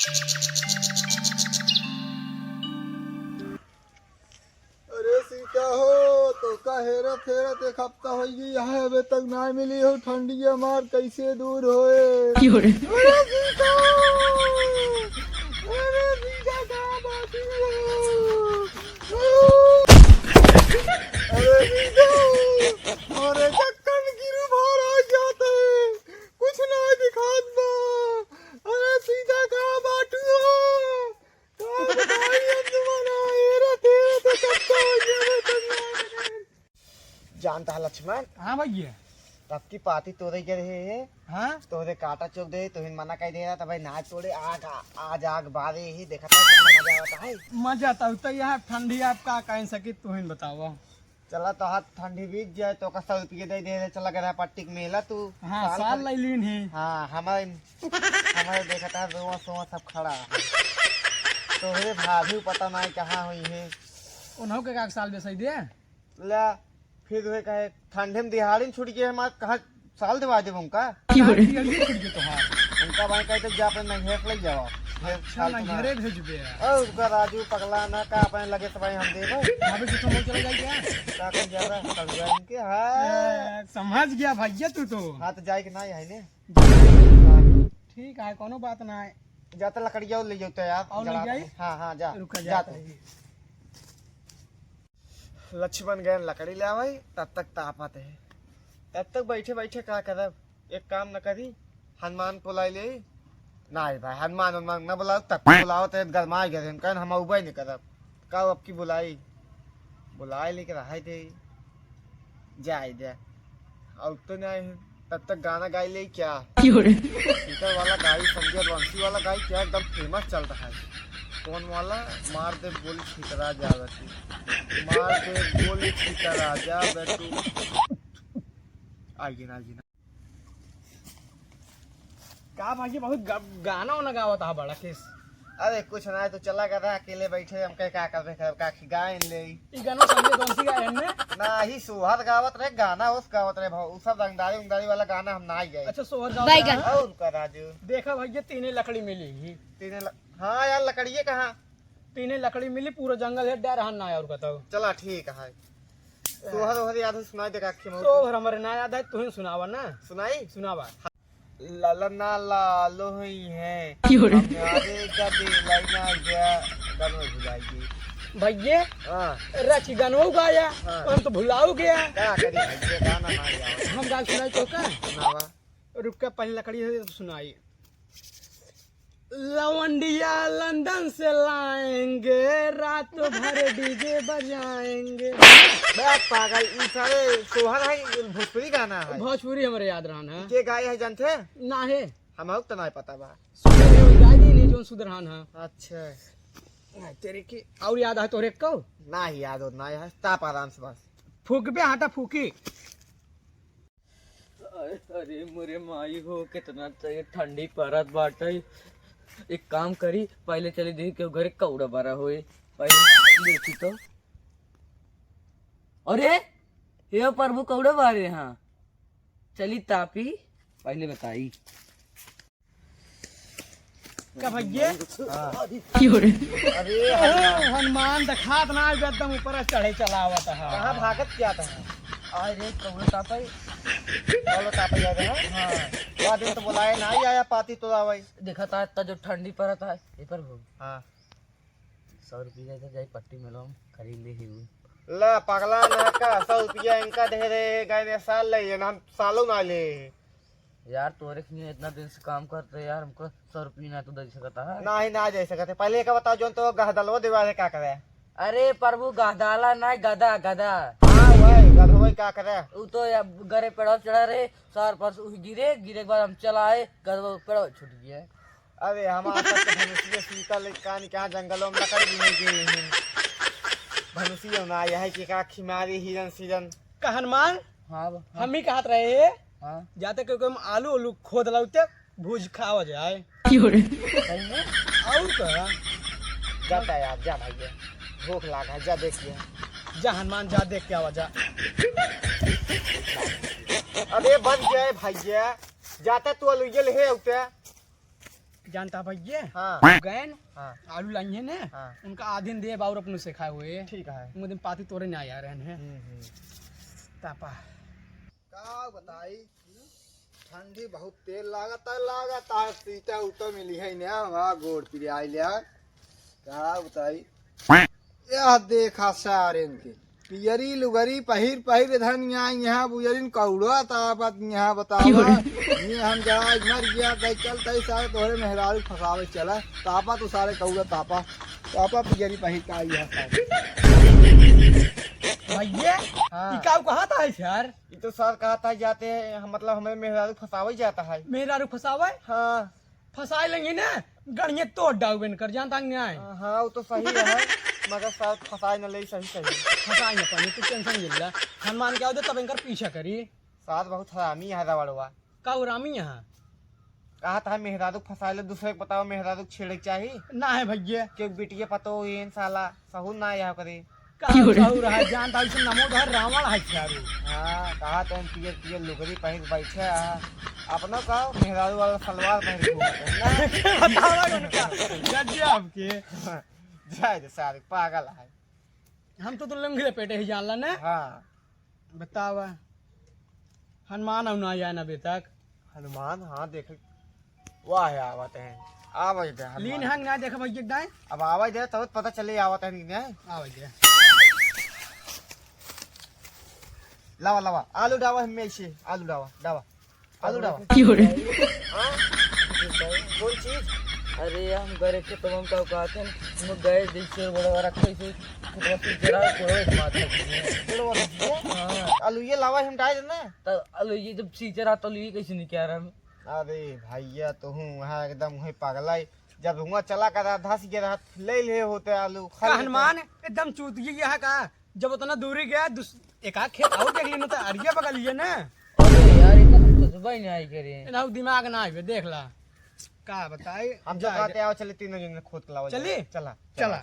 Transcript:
अरे सीता हो तो का हेरा फेरा एक हफ्ता हो गई है, अबे तक ना मिली हो। ठंडी मार कैसे दूर होए। अरे सीता, अरे सीता कहाँ बाकी हो? अरे सीता, अरे चक्कर गिरू बाहर आ जाता है, कुछ ना दिखात बा। अरे सीता कहाँ बाटू हो? कहाँ बताई अंजुमना, हेरा फेरा तो कब हो गया, अबे तक ना मिली। जानता है लक्ष्मण? हाँ भैया। तब की पाती तोड़े के रहे है। हाँ तोरे काटा चुप दे, तुहिन मना कह दे रहा था भाई ना तोड़े। आज आग बारे ही देखा था कितना मजा आता है। मजा तो यहाँ ठंडी आप का कह सकी तुम बताओ। चला तो हाथ ठंडी बीत जाए तो का 100 रुपये दे दे। चला गया पट्टी मेला तू। हाँ साल ले लीन है। हाँ हमारे देखा था रोआ सोआ सब खड़ा है। तोहरे भाभी पता नहीं कहाँ हुई है। उन्हों के का साल बेच दे ला फिर वे कहे ठंडे में दिहाड़ी में छूट गए हमारे कहा साल दिवा दे उनका। उनका भाई कहते जा अपने नंगेर ले जाओ। अच्छा नंगेरे भेजबे। और उसका राजू पगला ना का अपने लगे सब हम दे दो। भाभी से तुम चले जाए क्या? का कर जा रहा समझा इनके। हाँ समझ गया भैया तू तो। हाँ तो जाए कि ना है ने। ठीक है कोनो बात ना है। जाता लकड़िया ले जाओ तो यार। और ले जाई? हाँ हाँ जा रुका जाता लक्ष्मण गए लकड़ी ले भाई। तब तक तापत है, तब तक बैठे बैठे क्या करब। एक काम न करी, हनुमान बुलाई ले। नहीं भाई हनुमान न बुलाओ, तक बुलाओ तो गरमा गए कहन हम उबे नहीं करब। कब अब की बुलाई बुलाई लेके रहा दे जाए दे। अब तो नहीं है, तब तक गाना गाई ले क्या स्पीकर वाला गाई समझे, बंसी वाला गाई क्या एकदम फेमस चल रहा है। कौन वाला? मार दे गोली छितरा जा बेटू, मार दे गोली छितरा जा बेटू। आइए ना का भाई बहुत गाना वाना गावत है बड़ा केस। अरे कुछ ना तो चला कर रहा अकेले बैठे हम कह क्या कर रहे का गाय ले। ई गाना समझे कौन सी गाय हमने? ना ही सोहर गावत रहे गाना, उस गावत रहे भाव सब रंगदारी उंगदारी वाला गाना हम ना ही गए। अच्छा सोहर गावत। और का राजू देखा भैया तीने लकड़ी मिली ही। हाँ यार लकड़िए कहाँ? तीने लकड़ी मिली, पूरा जंगल है डर हन ना और बताओ। चला ठीक है। सोहर ओहर याद सुनाई दे काखी में। सोहर हमारे ना याद है, तुम सुनावा ना। सुनाई सुनावा। ललना लालो ही है हमारे का दिलाई ना गया गाना भुलाइए भैया। हाँ रची गानो गाया हम तो भुलाओ गया। क्या करी भैया गाना ना यार। हम गाल सुनाई तो का सुनावा। रुक के पहले लकड़ी है तो सुनाई। लवंडिया लंदन से लाएंगे, रात भर डीजे बजाएंगे। बैठ पागल ई सारे सोहर है भोजपुरी गाना है। भोजपुरी हमारे याद रहना है। के गाय है जानते ना है हम तो नहीं पता बा। सुधर गाय दी नहीं जो सुधरान है। अच्छा तेरे की और याद है तोरे को? ना ही याद हो ना है ताप आराम से बस फूक बे हाटा फूकी। अरे मोरे माई हो कितना ठंडी परत बाटे। एक काम करी पहले चली देखी के घरे कौड़ा बारा होए पहले देखी तो। अरे ये प्रभु कौड़ा बारे। हाँ चली तापी पहले बताई का भैया। अरे हनुमान दिखात ना एकदम ऊपर चढ़े चलावत है। कहाँ भागत क्या था? अरे कौड़ा तापाई बोलो ताप जा रहे हैं। हाँ वो दिन तो बुलाए ना ही आया पाती तो आवाई। देखा था इतना जो ठंडी परत है ये प्रभु हाँ 100 रुपये जाए पट्टी में लो खरीद ले ही ला पगला ना का 100 रुपया इनका दे रहे गए ने साल ले ना हम सालों ना ले। यार तोरे के इतना दिन से काम करते यार हमको 100 रुपये ना तो दे सकता है। ना ही ना जा सकते। पहले का बताओ जो तो गहदलवा दीवार क्या करे। अरे प्रभु गहदाला ना गधा गधा। हाँ वही गधवा क्या करे। वो तो गरे पेड़ चढ़ा रहे सर पर गिरे गिरे के बाद हम चलाए गधवा पेड़ छूट गया। अरे हमारा धनुषी शीतल कहाँ जंगलों में लकड़ी भी नहीं गई। धनुषी ना यह कि का खिमारी हिरन सिरन का हनुमान। हाँ हम ही कहत रहे हाँ जाते क्योंकि हम आलू आलू खोद लाते भूज खावा जाए। सही में और का जाता यार जा भाई भूख लगा जा देखिए। जा हनुमान जा देख के आवा जा। अरे बन गए भैया जाता तू अलुयल है उते जानता भैया हाँ गए हाँ आलू लाइए ने हाँ उनका आधीन दे और अपने से खाए हुए ठीक है। दिन पाती तोड़े नहीं आ रहे हैं तापा का बताई ठंडी बहुत तेल लागता सीटा उतर मिली है ना वहाँ गोड़ पिले आई लिया का बताई यह देखा सारे इनके पियरी लुगरी पहिर पहिर धन यहाँ बुजरिन कौड़ा तापत यहाँ बताओ ये हम जरा मर गया कहीं चल तई सारे तोहरे मेहरारू फसावे चला तापा तो सारे कौड़ा तापा तापा पियरी पहिर का आई है भैया हाँ। टिकाऊ कहाँ था यार ये तो सर कहता है जाते हैं मतलब हमें मेहरारू फसावा ही जाता है। मेरा रू फसावे हाँ फसाए लेंगे ना गणिये तोड़ डाउबेन कर जानता न्याय हाँ वो तो सही है मगर सर फसाए न ले सही सही फसाए न पानी तू टेंशन ले ला हनुमान क्या हो तब इनकर पीछा करी साथ बहुत हरामी है रवड़वा का रामी यहाँ कहा था मेहरारू फसाए ले दूसरे को बताओ मेहरारू छेड़े चाहिए ना है भैया क्यों बिटिया पतो ये साला सहू ना यहाँ करे कहू रहा जानता है नमो धर रावण है चारू हाँ कहा तो पियर पियर लुगरी पहन बैठे अपना कहो मेहरारू वाला सलवार पहन आपके जाए दे सारे पागल है। हम तो लंघे लपेटे ही जान ला ना हाँ बतावा हनुमान अब ना आया ना अभी तक हनुमान हाँ देख वाह है आवत है आवाज दे लीन हंग ना देख भैया दाएं अब आवाज दे तब पता चले आवत है नहीं आवाज दे लावा लावा आलू डावा हमें से आलू डावा डावा आलू डावा हाँ? कौन चीज अरे हम गए थे तो हम क्या कहते हैं हम गए जैसे बड़ा बड़ा कैसे जरा कोड़े मारता हाँ आलू ये लावा हम डाल देना तब अलो ये जब सीजर आता तो ये कैसे नहीं कह रहा अरे भैया तो हूँ वहाँ एकदम वही पागल जब हुआ चला कर धस गया ले होते आलू का हनुमान एकदम चूत गया का जब उतना दूरी गया एक आध खेत और देख लेना तो अरिया बगल लिए ना अरे यार इतना तो सुबह ही नहीं आई करे ना दिमाग ना आवे देख ला का बताए हम जो कहते आओ चले तीनों जन खोद के लावा चली? चला चला